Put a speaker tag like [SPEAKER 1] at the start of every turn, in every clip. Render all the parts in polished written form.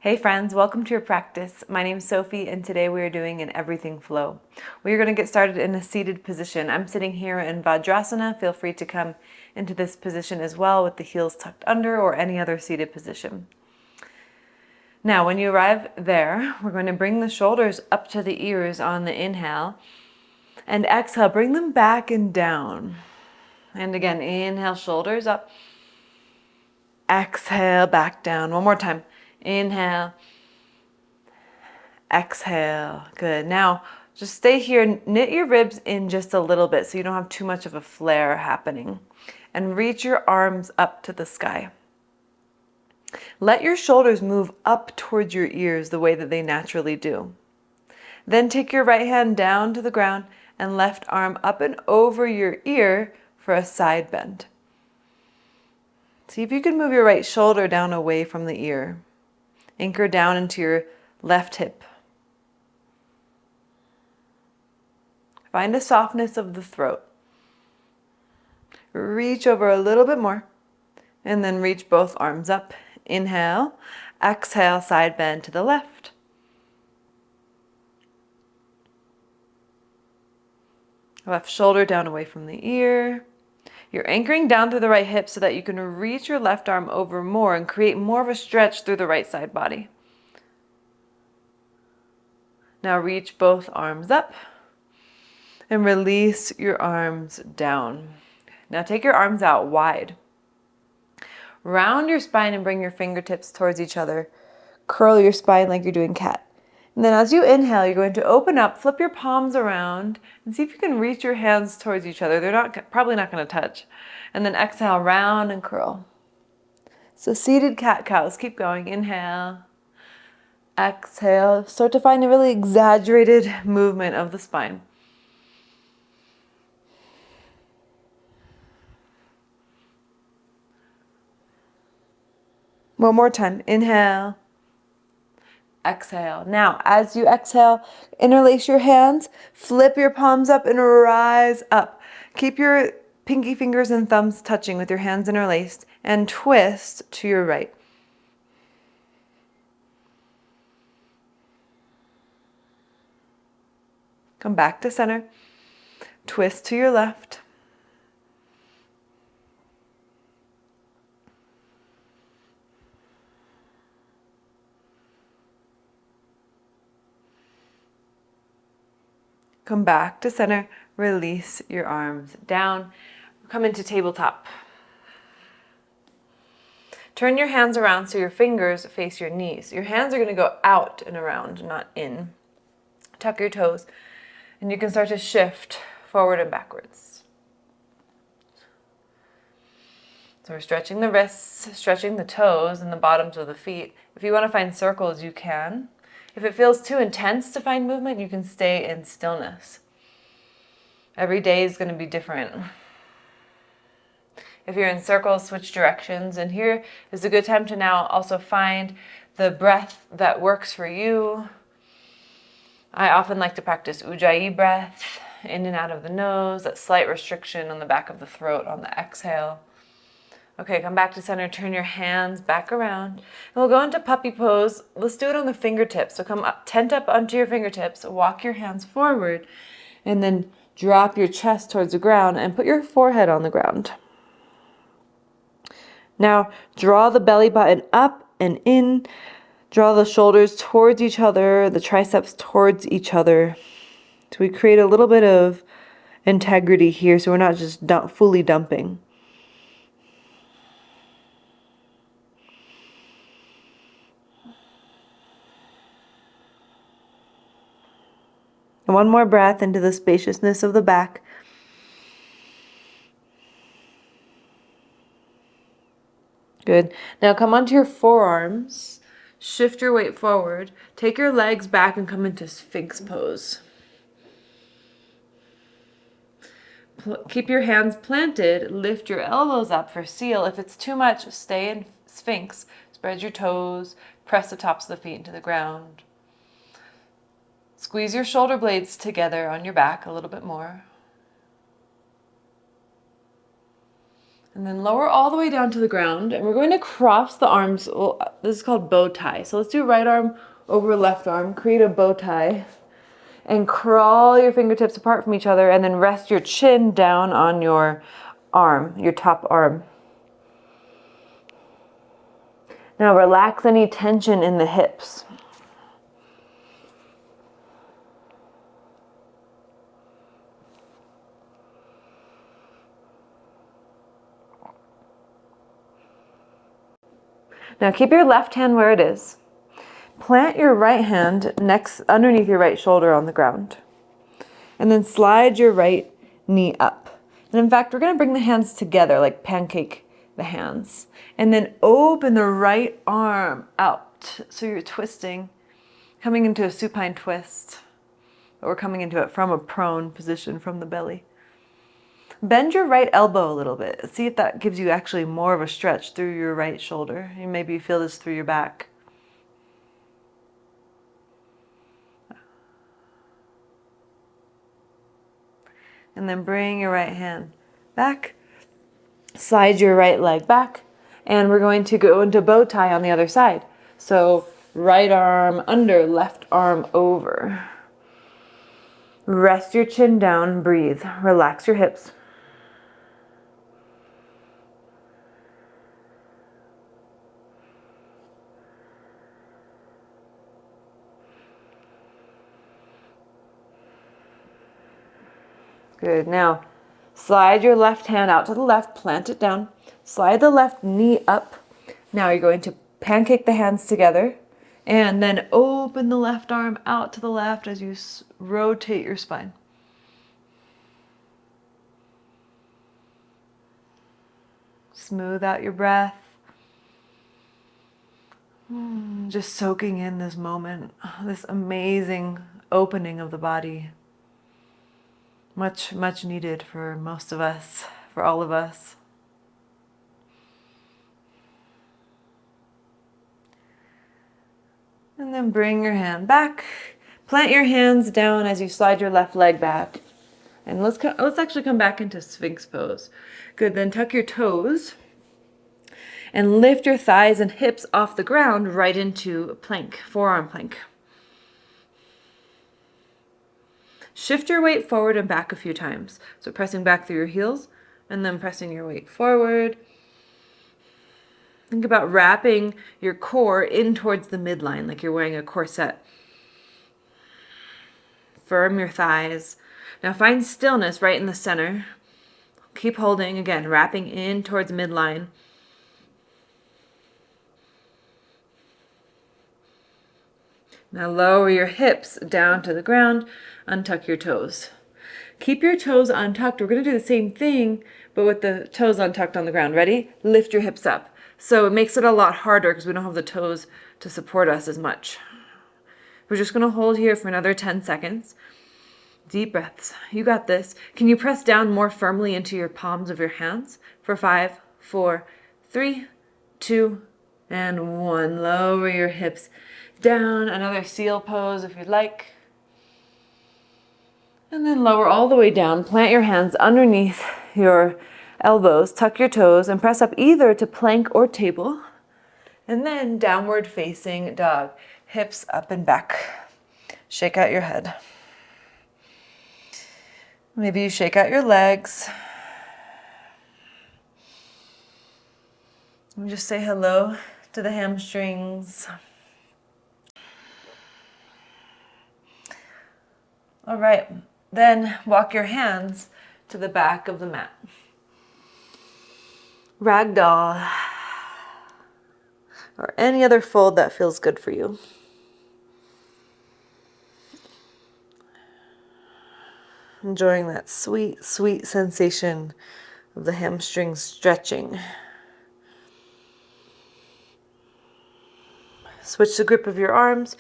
[SPEAKER 1] Hey friends, welcome to your practice. My name is Sophie and today we are doing an everything flow. We are going to get started in a seated position. I'm sitting here in Vajrasana. Feel free to come into this position as well with the heels tucked under or any other seated position. Now when you arrive there, we're going to bring the shoulders up to the ears on the inhale and exhale, bring them back and down. And again, inhale, shoulders up. Exhale, back down. One more time. Inhale. Exhale. Good. Now, just stay here. Knit your ribs in just a little bit so you don't have too much of a flare happening. And reach your arms up to the sky. Let your shoulders move up towards your ears the way that they naturally do. Then take your right hand down to the ground and left arm up and over your ear for a side bend. See if you can move your right shoulder down away from the ear. Anchor down into your left hip. Find a softness of the throat. Reach over a little bit more and then reach both arms up. Inhale, exhale, side bend to the left. Left shoulder down away from the ear. You're anchoring down through the right hip so that you can reach your left arm over more and create more of a stretch through the right side body. Now reach both arms up and release your arms down. Now take your arms out wide. Round your spine and bring your fingertips towards each other. Curl your spine like you're doing cat. And then as you inhale, you're going to open up, flip your palms around, and see if you can reach your hands towards each other. They're probably not going to touch. And then exhale, round and curl. So seated cat-cows, keep going. Inhale, exhale. Start to find a really exaggerated movement of the spine. One more time. Inhale. Exhale. Now, as you exhale, interlace your hands, flip your palms up and rise up. Keep your pinky fingers and thumbs touching with your hands interlaced and twist to your right. Come back to center. Twist to your left. Come back to center, release your arms down. Come into tabletop. Turn your hands around so your fingers face your knees. Your hands are going to go out and around, not in. Tuck your toes, and you can start to shift forward and backwards. So we're stretching the wrists, stretching the toes and the bottoms of the feet. If you want to find circles, you can. If it feels too intense to find movement, you can stay in stillness. Every day is going to be different. If you're in circles, switch directions. And here is a good time to now also find the breath that works for you. I often like to practice Ujjayi breath, in and out of the nose, that slight restriction on the back of the throat on the exhale. Okay, come back to center, turn your hands back around. And we'll go into puppy pose. Let's do it on the fingertips. So come up, tent up onto your fingertips, walk your hands forward, and then drop your chest towards the ground and put your forehead on the ground. Now, draw the belly button up and in. Draw the shoulders towards each other, the triceps towards each other. So we create a little bit of integrity here so we're not just fully dumping. And one more breath into the spaciousness of the back. Good. Now come onto your forearms. Shift your weight forward. Take your legs back and come into Sphinx pose. Keep your hands planted. Lift your elbows up for seal. If it's too much, stay in Sphinx. Spread your toes. Press the tops of the feet into the ground. Squeeze your shoulder blades together on your back a little bit more. And then lower all the way down to the ground. And we're going to cross the arms. Well, this is called bow tie. So let's do right arm over left arm. Create a bow tie. And crawl your fingertips apart from each other. And then rest your chin down on your arm, your top arm. Now relax any tension in the hips. Now keep your left hand where it is. Plant your right hand next underneath your right shoulder on the ground. And then slide your right knee up. And in fact, we're going to bring the hands together, like pancake the hands. And then open the right arm out. So you're twisting, coming into a supine twist. But we're coming into it from a prone position from the belly. Bend your right elbow a little bit. See if that gives you actually more of a stretch through your right shoulder. And maybe you feel this through your back. And then bring your right hand back. Slide your right leg back. And we're going to go into bow tie on the other side. So right arm under, left arm over. Rest your chin down, breathe. Relax your hips. Good. Now, slide your left hand out to the left, plant it down. Slide the left knee up. Now you're going to pancake the hands together and then open the left arm out to the left as you rotate your spine. Smooth out your breath. Just soaking in this moment, this amazing opening of the body. Much, much needed for most of us, for all of us. And then bring your hand back. Plant your hands down as you slide your left leg back. And let's actually come back into Sphinx pose. Good, then tuck your toes. And lift your thighs and hips off the ground right into a plank, forearm plank. Shift your weight forward and back a few times. So pressing back through your heels and then pressing your weight forward. Think about wrapping your core in towards the midline like you're wearing a corset. Firm your thighs. Now find stillness right in the center. Keep holding, again, wrapping in towards midline. Now lower your hips down to the ground. Untuck your toes. Keep your toes untucked. We're going to do the same thing, but with the toes untucked on the ground. Ready? Lift your hips up. So it makes it a lot harder because we don't have the toes to support us as much. We're just going to hold here for another 10 seconds. Deep breaths. You got this. Can you press down more firmly into your palms of your hands? For 5, 4, 3, 2, and 1. Lower your hips down. Another seal pose if you'd like. And then lower all the way down. Plant your hands underneath your elbows. Tuck your toes and press up either to plank or table. And then downward facing dog. Hips up and back. Shake out your head. Maybe you shake out your legs. And just say hello to the hamstrings. All right. Then walk your hands to the back of the mat. Ragdoll. Or any other fold that feels good for you. Enjoying that sweet, sweet sensation of the hamstrings stretching. Switch the grip of your arms.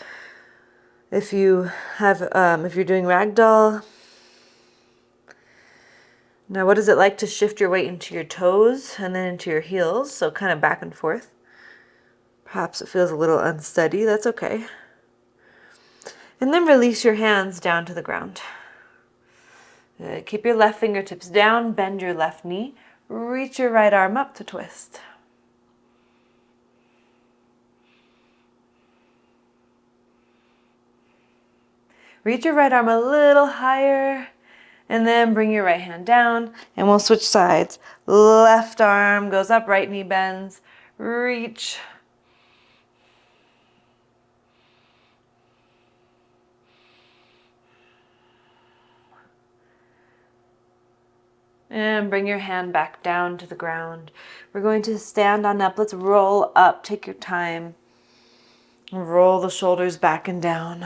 [SPEAKER 1] If you're doing ragdoll. Now, what is it like to shift your weight into your toes and then into your heels? So kind of back and forth. Perhaps it feels a little unsteady. That's okay. And then release your hands down to the ground. Keep your left fingertips down. Bend your left knee. reach your right arm up to twist. Reach your right arm a little higher, and then bring your right hand down, and we'll switch sides. Left arm goes up, right knee bends. Reach. And bring your hand back down to the ground. We're going to stand on up. Let's roll up. Take your time. Roll the shoulders back and down.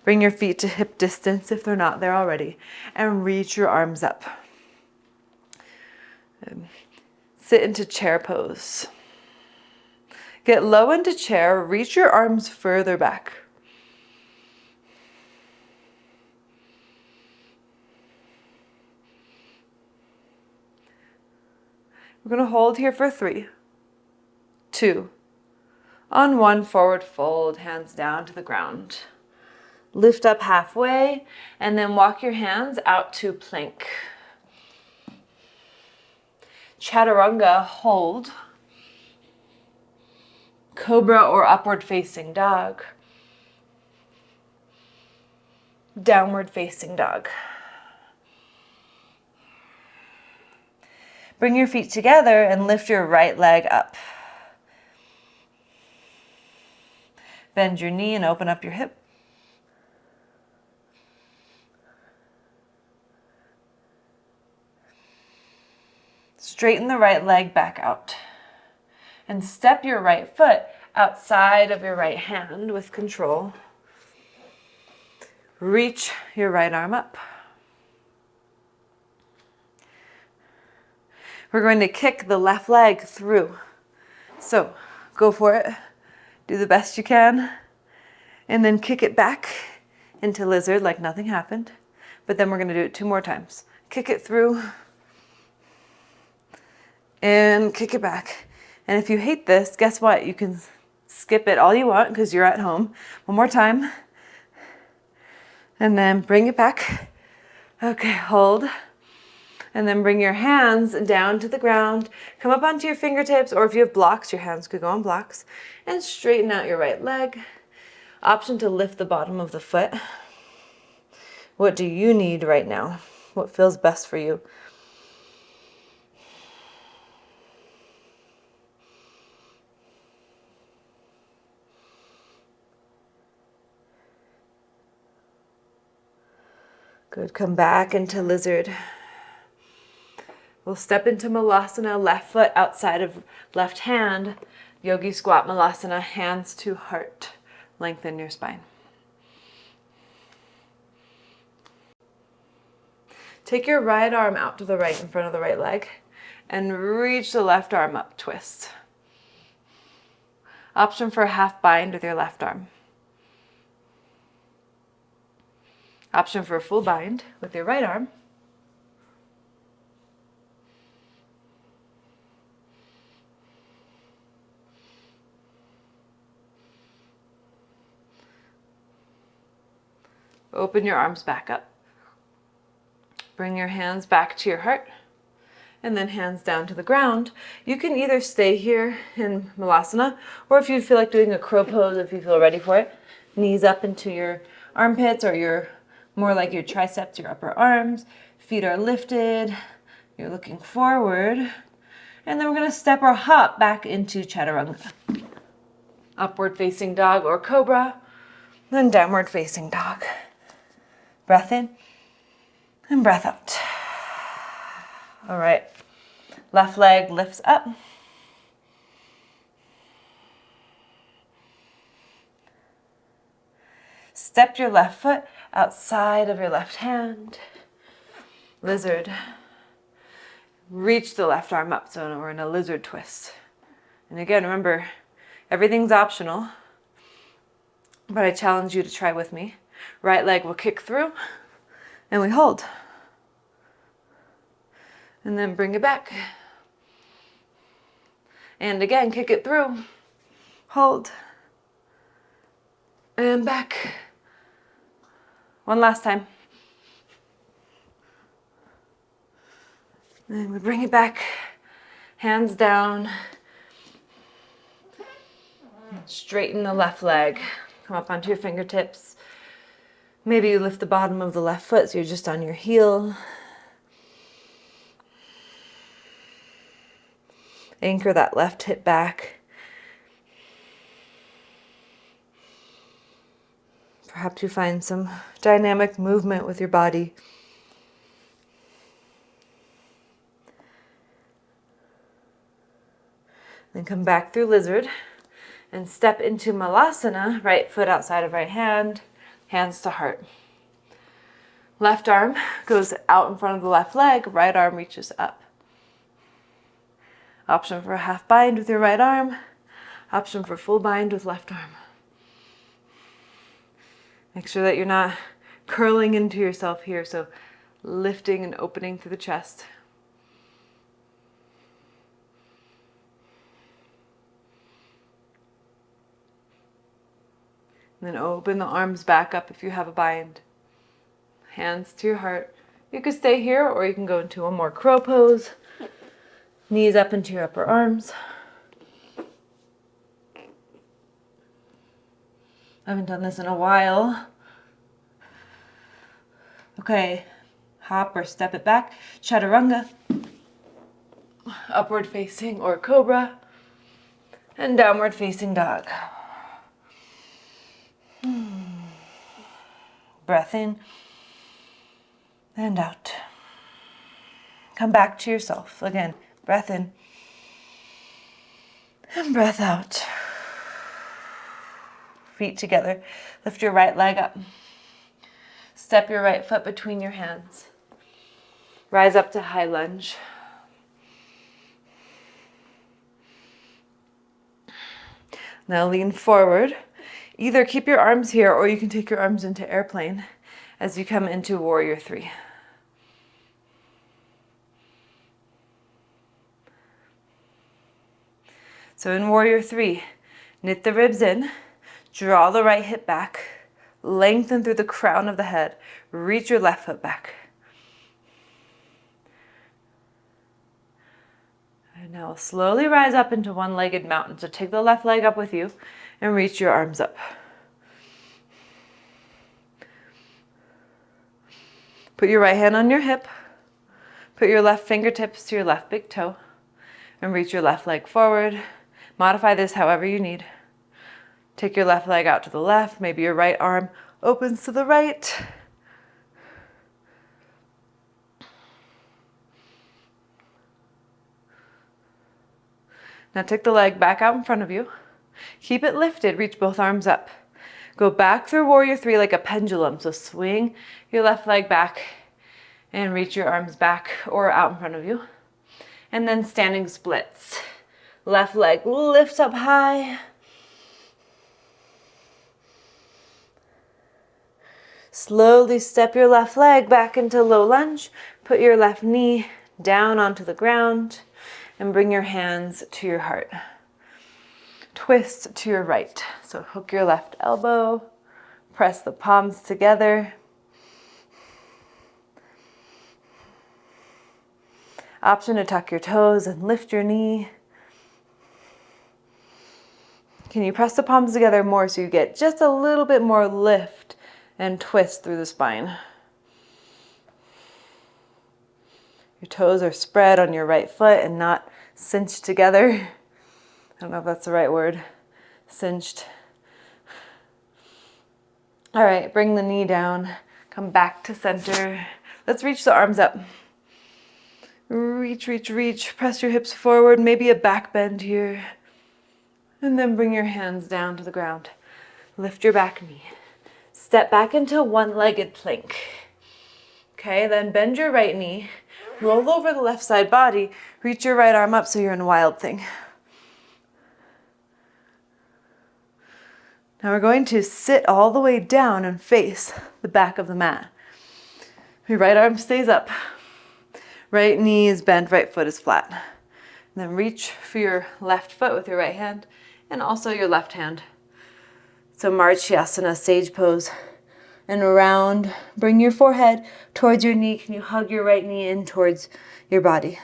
[SPEAKER 1] Bring your feet to hip distance if they're not there already. And reach your arms up. Sit into chair pose. Get low into chair. Reach your arms further back. We're going to hold here for 3, 2. On 1, forward fold, hands down to the ground. Lift up halfway, and then walk your hands out to plank. Chaturanga, hold. Cobra or upward facing dog. Downward facing dog. Bring your feet together and lift your right leg up. Bend your knee and open up your hip. Straighten the right leg back out. And step your right foot outside of your right hand with control. Reach your right arm up. We're going to kick the left leg through. So go for it. Do the best you can. And then kick it back into lizard like nothing happened. But then we're going to do it 2 more times. Kick it through. And kick it back. And if you hate this, guess what? You can skip it all you want because you're at home. 1 more time. And then bring it back. Okay, hold. And then bring your hands down to the ground. Come up onto your fingertips, or if you have blocks, your hands could go on blocks. And straighten out your right leg. Option to lift the bottom of the foot. What do you need right now? What feels best for you? Good, come back into lizard. We'll step into Malasana, left foot outside of left hand. Yogi squat Malasana, hands to heart. Lengthen your spine. Take your right arm out to the right in front of the right leg and reach the left arm up, twist. Option for a half bind with your left arm. Option for a full bind with your right arm. Open your arms back up. Bring your hands back to your heart and then hands down to the ground. You can either stay here in Malasana, or if you feel like doing a crow pose, if you feel ready for it, knees up into your armpits or your more like your triceps, your upper arms. Feet are lifted. You're looking forward. And then we're going to step or hop back into Chaturanga. Upward facing dog or cobra, then downward facing dog. Breath in and breath out. All right. Left leg lifts up. Step your left foot outside of your left hand. Lizard. Reach the left arm up, so we're in a lizard twist. And again, remember, everything's optional, but I challenge you to try with me. Right leg will kick through, and we hold. And then bring it back. And again, kick it through, hold, and back. One last time. And we bring it back, Hands down. Straighten the left leg. Come up onto your fingertips. Maybe you lift the bottom of the left foot so you're just on your heel. Anchor that left hip back. Perhaps you find some dynamic movement with your body. Then come back through lizard and step into malasana, right foot outside of right hand, hands to heart. Left arm goes out in front of the left leg, right arm reaches up. Option for a half bind with your right arm, option for full bind with left arm. Make sure that you're not curling into yourself here, so lifting and opening through the chest. And then open the arms back up if you have a bind. Hands to your heart. You could stay here or you can go into a more crow pose. Knees up into your upper arms. I haven't done this in a while. Okay, hop or step it back. Chaturanga. Upward facing or cobra. And downward facing dog. Breath in and out. Come back to yourself. Again, breath in and breath out. Feet together. Lift your right leg up. Step your right foot between your hands. Rise up to high lunge. Now lean forward. Either keep your arms here or you can take your arms into airplane as you come into warrior 3. So in warrior 3, knit the ribs in, draw the right hip back, lengthen through the crown of the head, reach your left foot back. And now slowly rise up into one-legged mountain. So take the left leg up with you and reach your arms up. Put your right hand on your hip. Put your left fingertips to your left big toe and reach your left leg forward. Modify this however you need. Take your left leg out to the left. Maybe your right arm opens to the right. Now take the leg back out in front of you. Keep it lifted, reach both arms up. Go back through warrior 3 like a pendulum. So swing your left leg back and reach your arms back or out in front of you. And then standing splits. Left leg lifts up high. Slowly step your left leg back into low lunge. Put your left knee down onto the ground and bring your hands to your heart. Twist to your right. So hook your left elbow, press the palms together. Option to tuck your toes and lift your knee. Can you press the palms together more so you get just a little bit more lift and twist through the spine? Your toes are spread on your right foot and not cinched together. I don't know if that's the right word. Cinched. All right, bring the knee down. Come back to center. Let's reach the arms up. Reach, reach, reach. Press your hips forward. Maybe a back bend here. And then bring your hands down to the ground. Lift your back knee. Step back into one-legged plank. Okay, then bend your right knee. Roll over the left side body. Reach your right arm up so you're in wild thing. Now we're going to sit all the way down and face the back of the mat. Your right arm stays up. Right knee is bent, right foot is flat. And then reach for your left foot with your right hand and also your left hand. So Marchyasana, sage pose. And around, bring your forehead towards your knee. Can you hug your right knee in towards your body?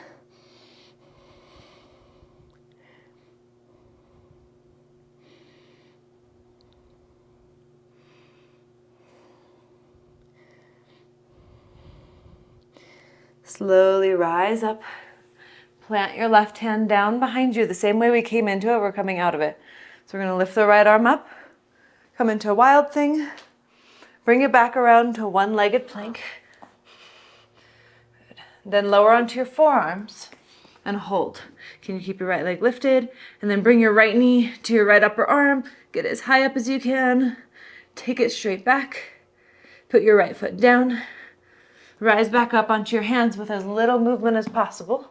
[SPEAKER 1] Slowly rise up. Plant your left hand down behind you. The same way we came into it, we're coming out of it. So we're going to lift the right arm up, come into a wild thing, bring it back around to one-legged plank. Good. Then lower onto your forearms and hold. Can you keep your right leg lifted? And then bring your right knee to your right upper arm. Get as high up as you can. Take it straight back. Put your right foot down. Rise back up onto your hands with as little movement as possible.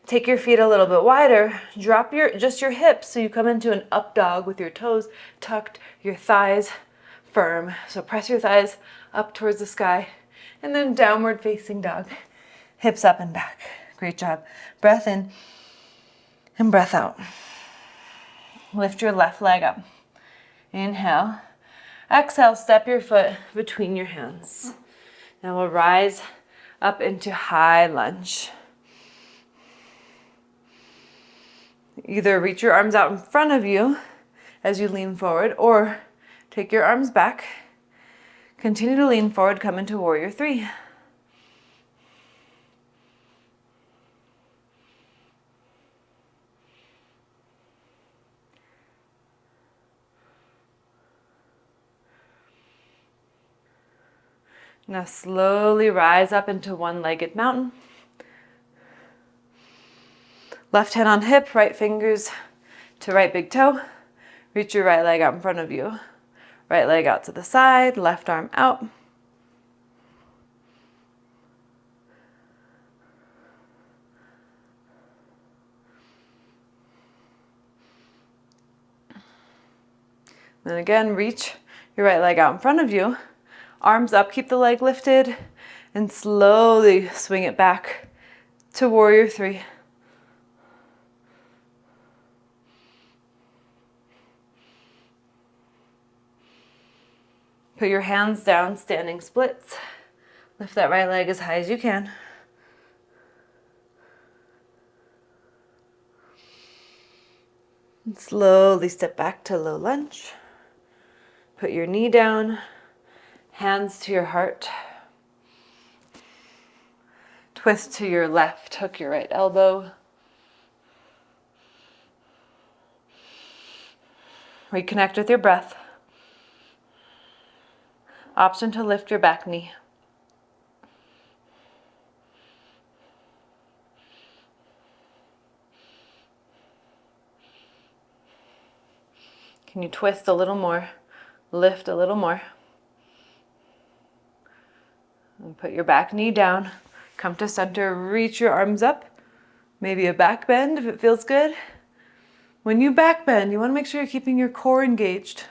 [SPEAKER 1] Take your feet a little bit wider. Drop just your hips so you come into an up dog with your toes tucked, your thighs firm. So press your thighs up towards the sky. And then downward facing dog. Hips up and back. Great job. Breath in and breath out. Lift your left leg up. Inhale. Exhale, step your foot between your hands. Now we'll rise up into high lunge. Either reach your arms out in front of you as you lean forward, or take your arms back. Continue to lean forward, come into warrior three. Now slowly rise up into one-legged mountain. Left hand on hip, right fingers to right big toe. Reach your right leg out in front of you. Right leg out to the side, left arm out. Then again, reach your right leg out in front of you. Arms up, keep the leg lifted, and slowly swing it back to warrior three. Put your hands down, standing splits. Lift that right leg as high as you can. And slowly step back to low lunge. Put your knee down. Hands to your heart. Twist to your left, hook your right elbow. Reconnect with your breath. Option to lift your back knee. Can you twist a little more? Lift a little more. And put your back knee down. Come to center, reach your arms up. Maybe a back bend if it feels good. When you back bend, you want to make sure you're keeping your core engaged.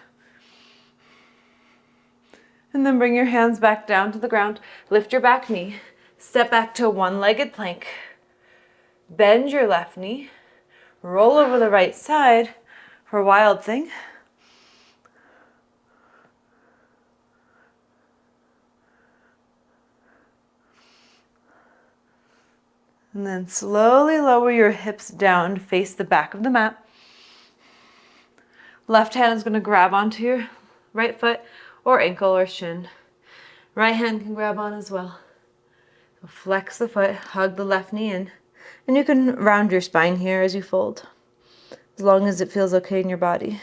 [SPEAKER 1] And then bring your hands back down to the ground. Lift your back knee. Step back to one-legged plank. Bend your left knee. Roll over the right side for wild thing. And then slowly lower your hips down to face the back of the mat. Left hand is going to grab onto your right foot or ankle or shin. Right hand can grab on as well. So flex the foot, hug the left knee in, and you can round your spine here as you fold, as long as it feels okay in your body.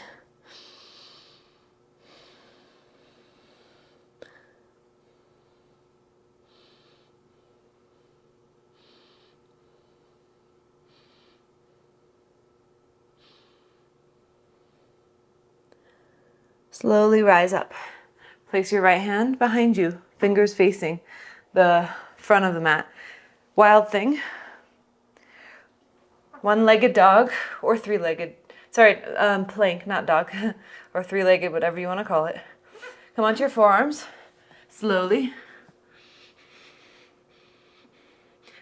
[SPEAKER 1] Slowly rise up. Place your right hand behind you, fingers facing the front of the mat. Wild thing. One-legged dog or three-legged, plank, not dog, or three-legged, whatever you want to call it. Come onto your forearms, slowly.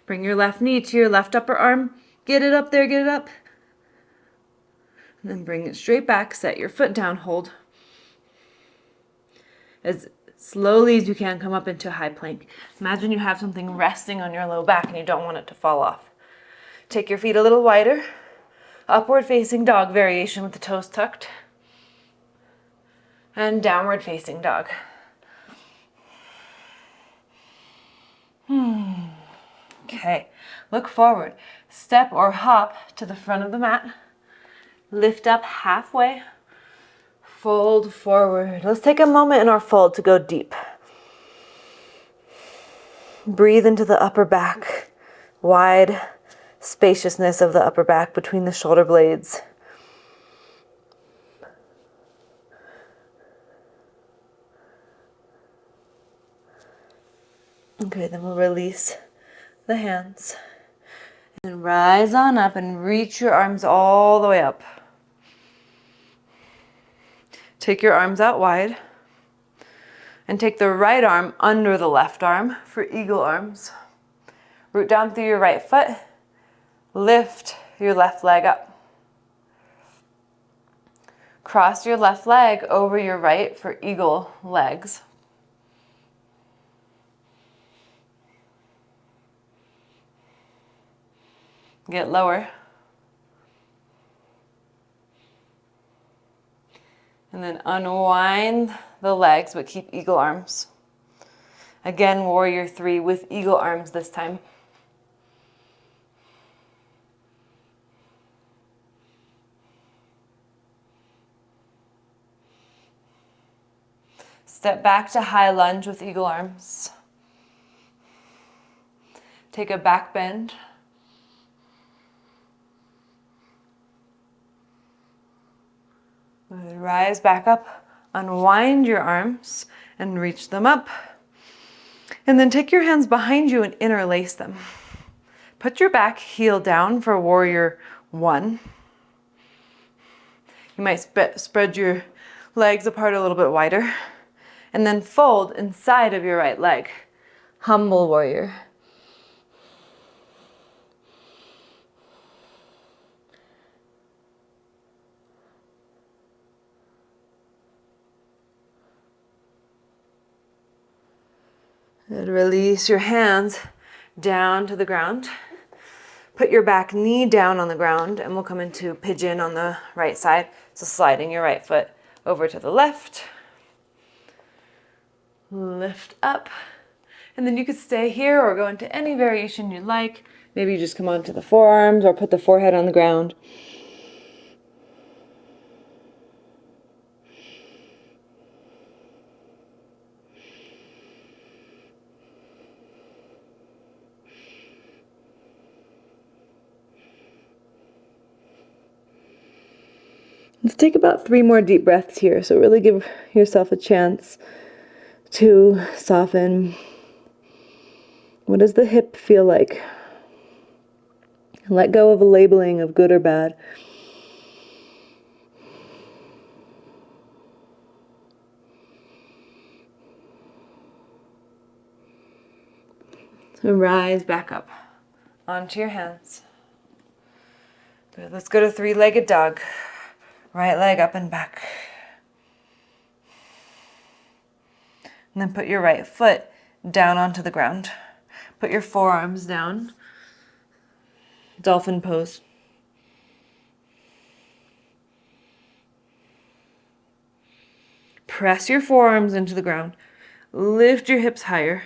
[SPEAKER 1] Bring your left knee to your left upper arm. Get it up there, get it up. And then bring it straight back, set your foot down, hold. As slowly as you can, come up into a high plank. Imagine you have something resting on your low back and you don't want it to fall off. Take your feet a little wider. Upward facing dog variation with the toes tucked. And downward facing dog. Okay, look forward. Step or hop to the front of the mat. Lift up halfway. Fold forward. Let's take a moment in our fold to go deep. Breathe into the upper back. Wide spaciousness of the upper back between the shoulder blades. Okay, then we'll release the hands. And rise on up and reach your arms all the way up. Take your arms out wide. And take the right arm under the left arm for eagle arms. Root down through your right foot. Lift your left leg up. Cross your left leg over your right for eagle legs. Get lower. And then unwind the legs, but keep eagle arms. Again, warrior 3 with eagle arms this time. Step back to high lunge with eagle arms. Take a back bend. Rise back up, unwind your arms and reach them up. And then take your hands behind you and interlace them. Put your back heel down for warrior 1. You might spread your legs apart a little bit wider. And then fold inside of your right leg. Humble warrior. And release your hands down to the ground. Put your back knee down on the ground and we'll come into pigeon on the right side. So sliding your right foot over to the left. Lift up. And then you could stay here or go into any variation you like. Maybe you just come onto the forearms or put the forehead on the ground. Let's take about 3 more deep breaths here. So really give yourself a chance to soften. What does the hip feel like? Let go of a labeling of good or bad. So rise back up onto your hands. Good. Let's go to 3-legged dog. Right leg up and back. And then put your right foot down onto the ground. Put your forearms down. Dolphin pose. Press your forearms into the ground. Lift your hips higher.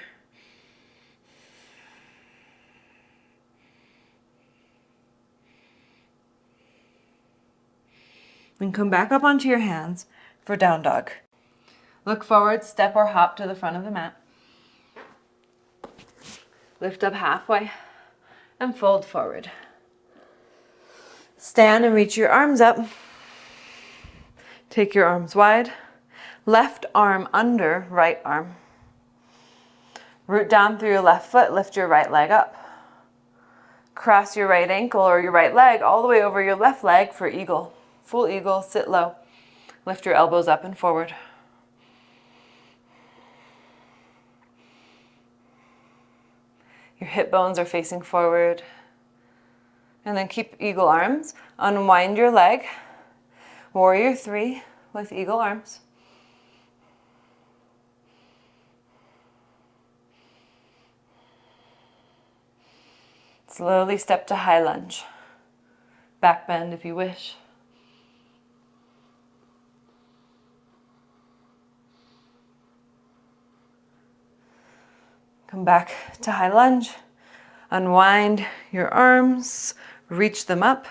[SPEAKER 1] And come back up onto your hands for down dog. Look forward, step or hop to the front of the mat. Lift up halfway and fold forward. Stand and reach your arms up. Take your arms wide. Left arm under right arm. Root down through your left foot, lift your right leg up. Cross your right ankle or your right leg all the way over your left leg for eagle. Full eagle, sit low. Lift your elbows up and forward. Your hip bones are facing forward. And then keep eagle arms. Unwind your leg. Warrior 3 with eagle arms. Slowly step to high lunge. Back bend if you wish. Come back to high lunge. Unwind your arms, reach them up.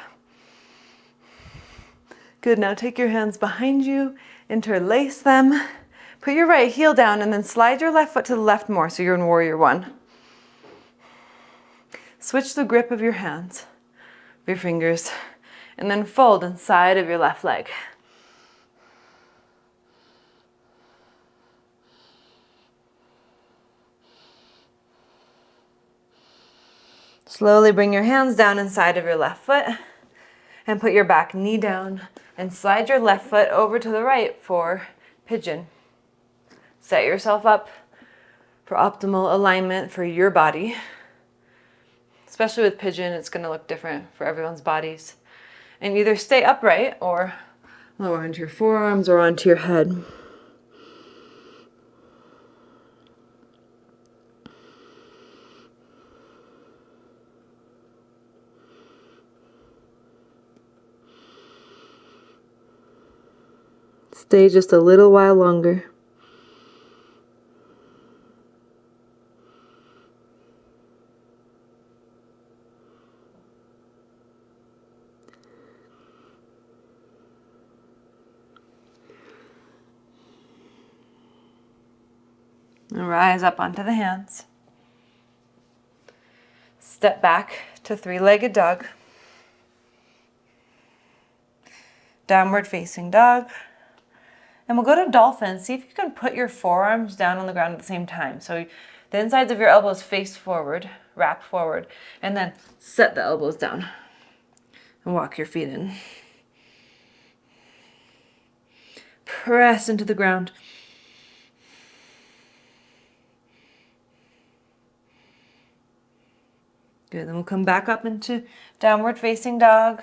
[SPEAKER 1] Good, now take your hands behind you, interlace them. Put your right heel down and then slide your left foot to the left more so you're in warrior one. Switch the grip of your hands, of your fingers, and then fold inside of your left leg. Slowly bring your hands down inside of your left foot and put your back knee down and slide your left foot over to the right for pigeon. Set yourself up for optimal alignment for your body. Especially with pigeon, it's going to look different for everyone's bodies. And either stay upright or lower into your forearms or onto your head. Stay just a little while longer. And rise up onto the hands. Step back to three-legged dog. Downward facing dog. And we'll go to dolphin. See if you can put your forearms down on the ground at the same time. So the insides of your elbows face forward, wrap forward, and then set the elbows down and walk your feet in. Press into the ground. Good, then we'll come back up into downward facing dog.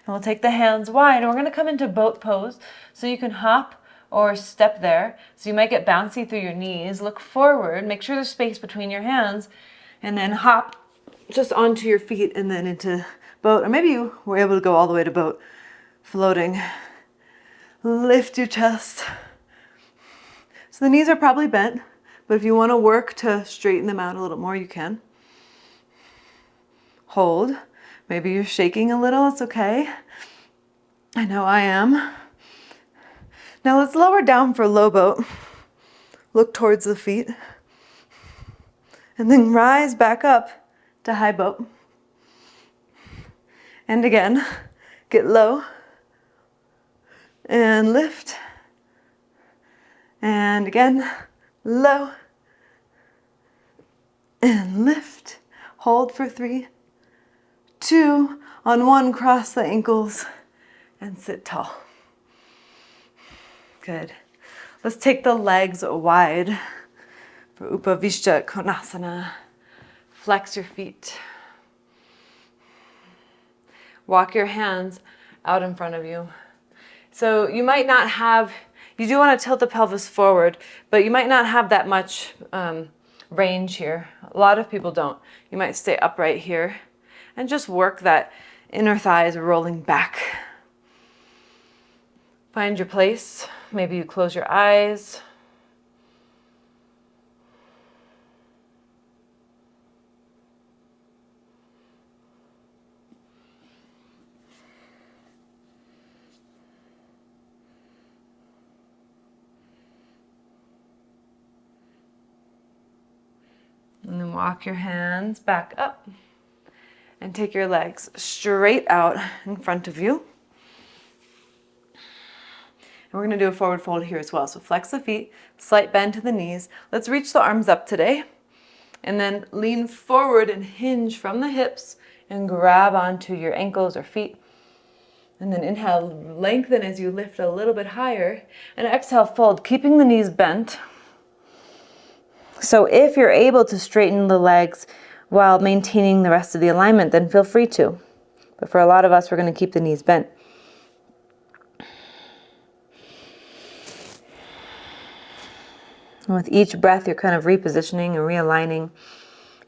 [SPEAKER 1] And we'll take the hands wide, and we're going to come into boat pose. So you can hop or step there. So you might get bouncy through your knees. Look forward, make sure there's space between your hands, and then hop just onto your feet and then into boat. Or maybe you were able to go all the way to boat, floating. Lift your chest. So the knees are probably bent, but if you want to work to straighten them out a little more, you can. Hold. Maybe you're shaking a little, it's okay. I know I am. Now let's lower down for low boat. Look towards the feet. And then rise back up to high boat. And again, get low. And lift. And again, low. And lift. Hold for 3, 2, on 1, cross the ankles and sit tall. Good. Let's take the legs wide for Upavishta Konasana. Flex your feet. Walk your hands out in front of you. So you might not have, you do want to tilt the pelvis forward, but you might not have that much range here. A lot of people don't. You might stay upright here and just work that inner thighs rolling back. Find your place. Maybe you close your eyes. And then walk your hands back up. And take your legs straight out in front of you. And we're going to do a forward fold here as well. So flex the feet, slight bend to the knees. Let's reach the arms up today. And then lean forward and hinge from the hips and grab onto your ankles or feet. And then inhale, lengthen as you lift a little bit higher. And exhale, fold, keeping the knees bent. So if you're able to straighten the legs while maintaining the rest of the alignment, then feel free to. But for a lot of us, we're going to keep the knees bent. And with each breath, you're kind of repositioning and realigning.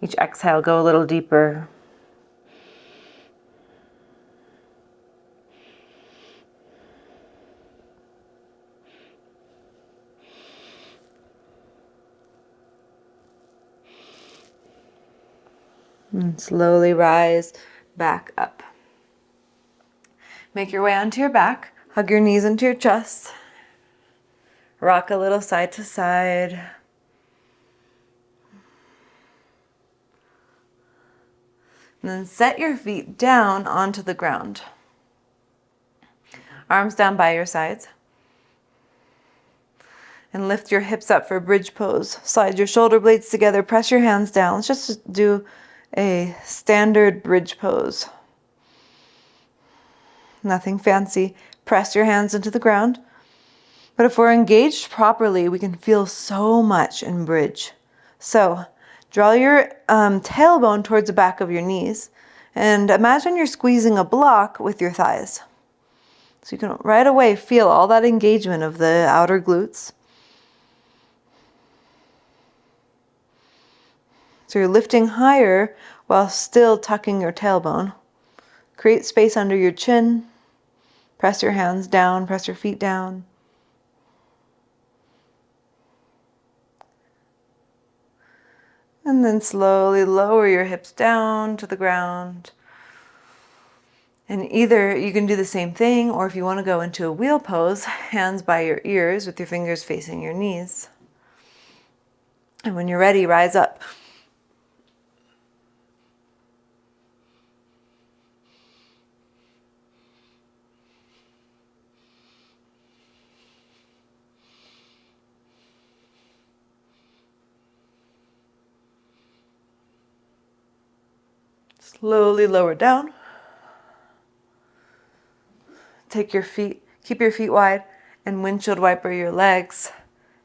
[SPEAKER 1] Each exhale, go a little deeper. And slowly rise back up. Make your way onto your back. Hug your knees into your chest. Rock a little side to side. And then set your feet down onto the ground. Arms down by your sides. And lift your hips up for bridge pose. Slide your shoulder blades together. Press your hands down. Let's just do a standard bridge pose. Nothing fancy. Press your hands into the ground. But if we're engaged properly, we can feel so much in bridge. So draw your tailbone towards the back of your knees and imagine you're squeezing a block with your thighs. So you can right away feel all that engagement of the outer glutes. So you're lifting higher while still tucking your tailbone. Create space under your chin. Press your hands down, press your feet down. And then slowly lower your hips down to the ground. And either you can do the same thing, or if you want to go into a wheel pose, hands by your ears with your fingers facing your knees. And when you're ready, rise up. Slowly lower down. Take your feet, keep your feet wide, and windshield wiper your legs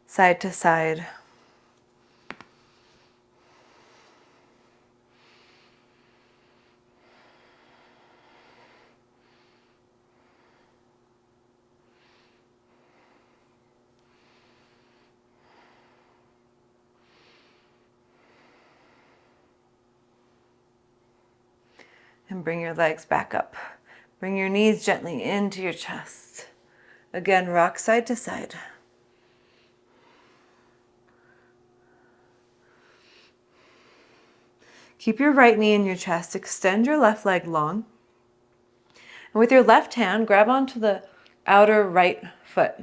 [SPEAKER 1] side to side. And bring your legs back up. Bring your knees gently into your chest. Again, rock side to side. Keep your right knee in your chest. Extend your left leg long. And with your left hand, grab onto the outer right foot.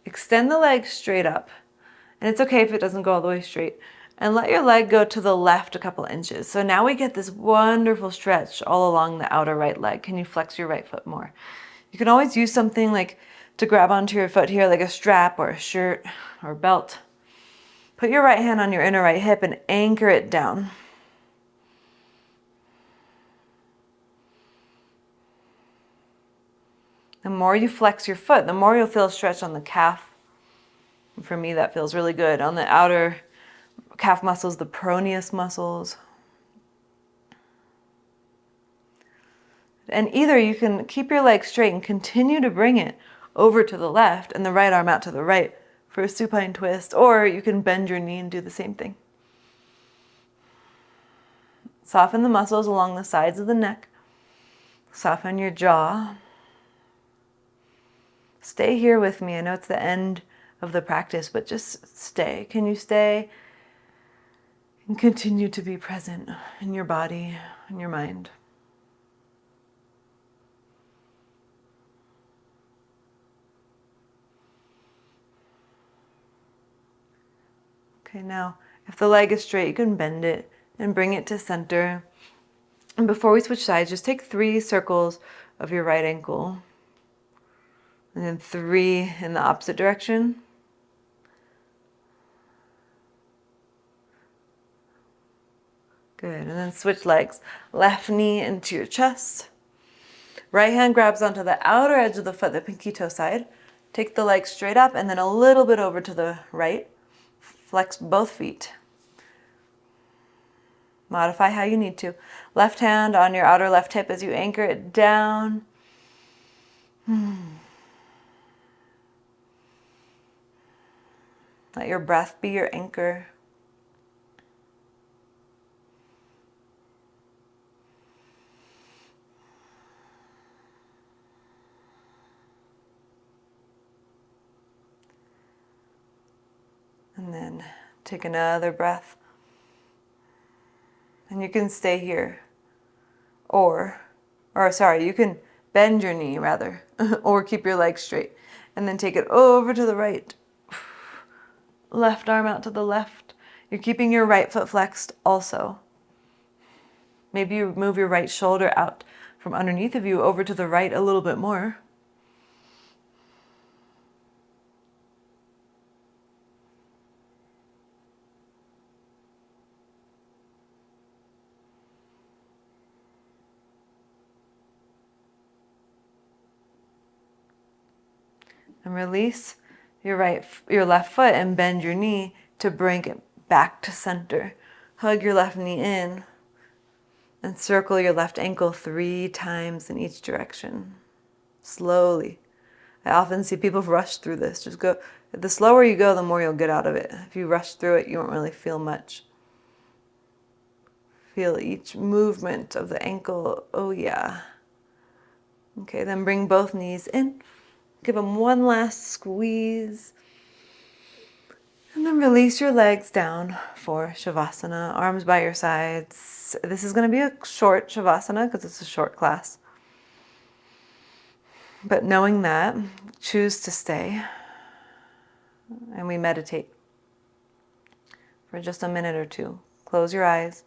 [SPEAKER 1] Extend the leg straight up. And it's okay if it doesn't go all the way straight. And let your leg go to the left a couple inches. So now we get this wonderful stretch all along the outer right leg. Can you flex your right foot more? You can always use something like to grab onto your foot here, like a strap or a shirt or belt. Put your right hand on your inner right hip and anchor it down. The more you flex your foot, the more you'll feel a stretch on the calf. And for me, that feels really good. On the outer calf muscles, the peroneus muscles. And either you can keep your leg straight and continue to bring it over to the left and the right arm out to the right for a supine twist, or you can bend your knee and do the same thing. Soften the muscles along the sides of the neck. Soften your jaw. Stay here with me. I know it's the end of the practice, but just stay. Can you stay and continue to be present in your body and your mind? Okay, now if the leg is straight, you can bend it and bring it to center. And before we switch sides, just take 3 circles of your right ankle. And then 3 in the opposite direction. Good, and then switch legs. Left knee into your chest. Right hand grabs onto the outer edge of the foot, the pinky toe side. Take the leg straight up and then a little bit over to the right. Flex both feet. Modify how you need to. Left hand on your outer left hip as you anchor it down. Let your breath be your anchor. And then take another breath. And you can stay here. Or sorry, you can bend your knee rather, or keep your legs straight. And then take it over to the right. Left arm out to the left. You're keeping your right foot flexed also. Maybe you move your right shoulder out from underneath of you over to the right a little bit more. And release your left foot and bend your knee to bring it back to center. Hug your left knee in and circle your left ankle 3 times in each direction. Slowly. I often see people rush through this. Just go, the slower you go, the more you'll get out of it. If you rush through it, you won't really feel much. Feel each movement of the ankle. Oh yeah. Okay, then bring both knees in. Give them one last squeeze. And then release your legs down for Shavasana, arms by your sides. This is going to be a short Shavasana because it's a short class. But knowing that, choose to stay. And we meditate for just a minute or two. Close your eyes.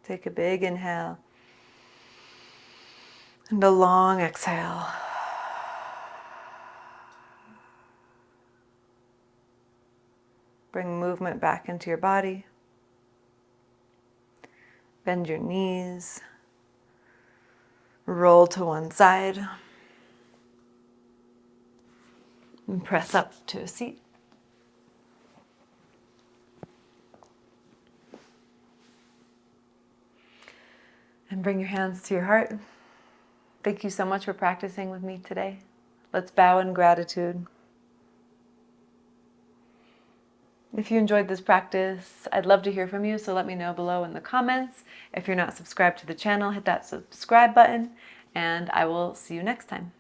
[SPEAKER 1] Take a big inhale and a long exhale. Bring movement back into your body. Bend your knees. Roll to one side. And press up to a seat. And bring your hands to your heart. Thank you so much for practicing with me today. Let's bow in gratitude. If you enjoyed this practice, I'd love to hear from you, so let me know below in the comments. If you're not subscribed to the channel, hit that subscribe button, and I will see you next time.